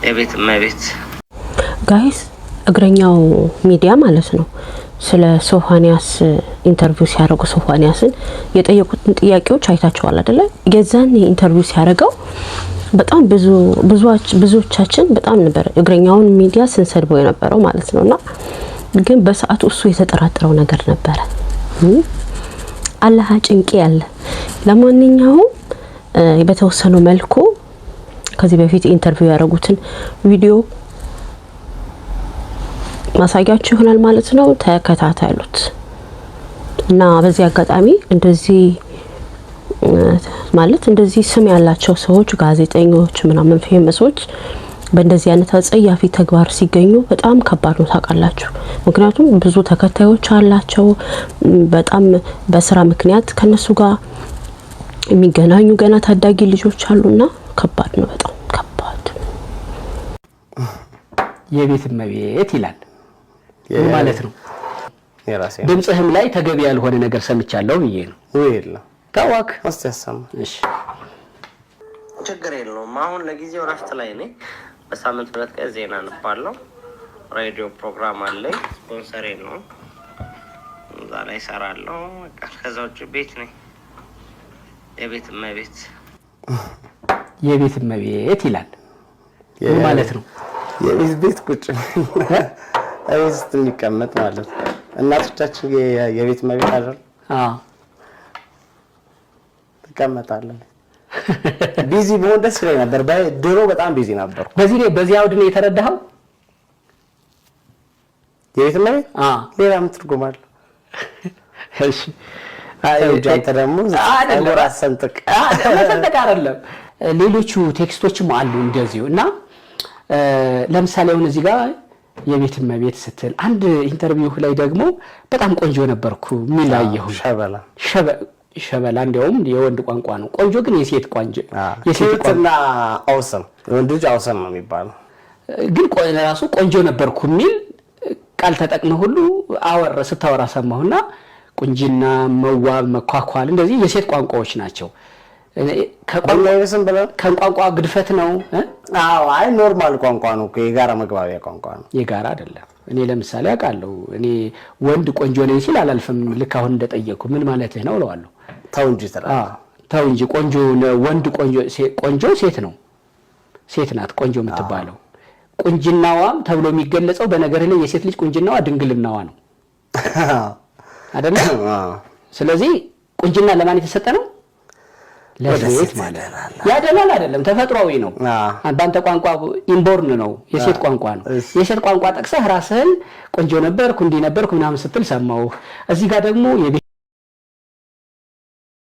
የቤት እመቤት ጋይስ እግረኛው ሚዲያ ማለት ነው ስለ ሶፋንያስ ኢንተርቪው ሲያደርጉ ሶፋንያስን የጠየቁትን ጥያቄዎች አይታችኋል አይደለ? የዛን ኢንተርቪው ሲያደርገው በጣም ብዙዎቻችን በጣም ነበር እግረኛውን ሚዲያ ስንሰድበው የነበረው ማለት ነውና ግን በሰዓቱ እሱ የተጠራጠረው ነገር ነበር። አላህ ጭንቄ ያለ ለማንኛውም በተወሰነው መልኩ ከዚህ በፊት ኢንተርቪው ያደረጉትን ቪዲዮ ማሳያችሁ ይሆናል ማለት ነው። ተከታተሉት እና በዚህ አጋጣሚ እንደዚህ ስም ያላቸው ሰዎች ጋዜጠኞች ምናምን ፌመሶች በእንደዚህ አይነት አጸያፊ ተግባር ሲገኙ በጣም ከባድ ነው ታውቃላችሁ። ምክንያቱም ብዙ ተከታዮች አላቸው። በጣም በስራ ምክንያት ከነሱ ጋር የሚገናኙ ገና ታዳጊ ልጆች አሉና ከባድ ነው፣ በጣም ከባድ። የቤት እመቤት ይላል ማለት ነው። የራሴ ድምጽህም ላይ ተገቢ ያልሆነ ነገር ሰምቻለሁ ብዬ ነው። ወይላ ታዋክ አስተያሰማ። እሺ ችግር የለውም። አሁን ለጊዜው ረፍት ላይ ነኝ። በሳምንት 2 ቀን ዜና አንባለሁ። ሬዲዮ ፕሮግራም አለኝ፣ ስፖንሰሬ ነው። እዛ ላይ እሰራለሁ። በቃ ከዛ ውጭ ቤት ነኝ። የቤት እመቤት የቤት እመቤት ይላል ማለት ነው። የቤት ቤት ቁጭ አይውስጥ የሚቀመጥ ማለት ነው። እናቶቻችን የቤት እመቤት አይደል? ተቀመጣለሁ። ቢዚ በሆነ ደስ ይለኝ ነበር። ድሮ በጣም ቢዚ ነበር። በዚህ አውድ ነው የተረዳኸው? የቤት እመቤት ሌላ ምን ትርጉም አለው? እሺ አንተ ደግሞ አደረራ ሰንጥቅ አይደለም። ሌሎቹ ቴክስቶችም አሉ እንደዚሁ እና ለምሳሌ አሁን እዚህ ጋር የቤት እመቤት ስትል አንድ ኢንተርቪው ላይ ደግሞ በጣም ቆንጆ ነበርኩ ሚላየው ሸበላ እንደውም የወንድ ቋንቋ ነው። ቆንጆ ግን የሴት ቋንቋ የሴትና አውሰም ወንድ ልጅ አውሰም ነው የሚባለው። ግን ራሱ ቆንጆ ነበርኩ ሚል ቃል ተጠቅመው ሁሉ ስታወራ ሰማሁና ቁንጅና፣ መዋብ፣ መኳኳል እንደዚህ የሴት ቋንቋዎች ናቸው። ከቋንቋ ግድፈት ነው። አይ ኖርማል ቋንቋ ነው፣ የጋራ መግባቢያ ቋንቋ ነው። የጋራ አይደለም። እኔ ለምሳሌ አውቃለሁ። እኔ ወንድ ቆንጆ ነኝ ሲል አላልፍም። ልክ አሁን እንደጠየቁ ምን ማለትህ ነው እለዋለሁ። ተው እንጂ ቆንጆ ወንድ ቆንጆ ሴት ነው፣ ሴት ናት ቆንጆ የምትባለው። ቁንጅናዋም ተብሎ የሚገለጸው በነገር ላይ የሴት ልጅ ቁንጅናዋ ድንግልናዋ ነው አይደል? ስለዚህ ቁንጅና ለማን የተሰጠ ነው? ለሴት ማለት ያደላል አይደለም፣ ተፈጥሯዊ ነው። አንተ ቋንቋ ኢምቦርን ነው፣ የሴት ቋንቋ ነው። የሴት ቋንቋ ጠቅሰህ ራስህን ቆንጆ ነበርኩ እንዲህ ነበርኩ ምናምን ስትል ሰማሁ። እዚህ ጋር ደግሞ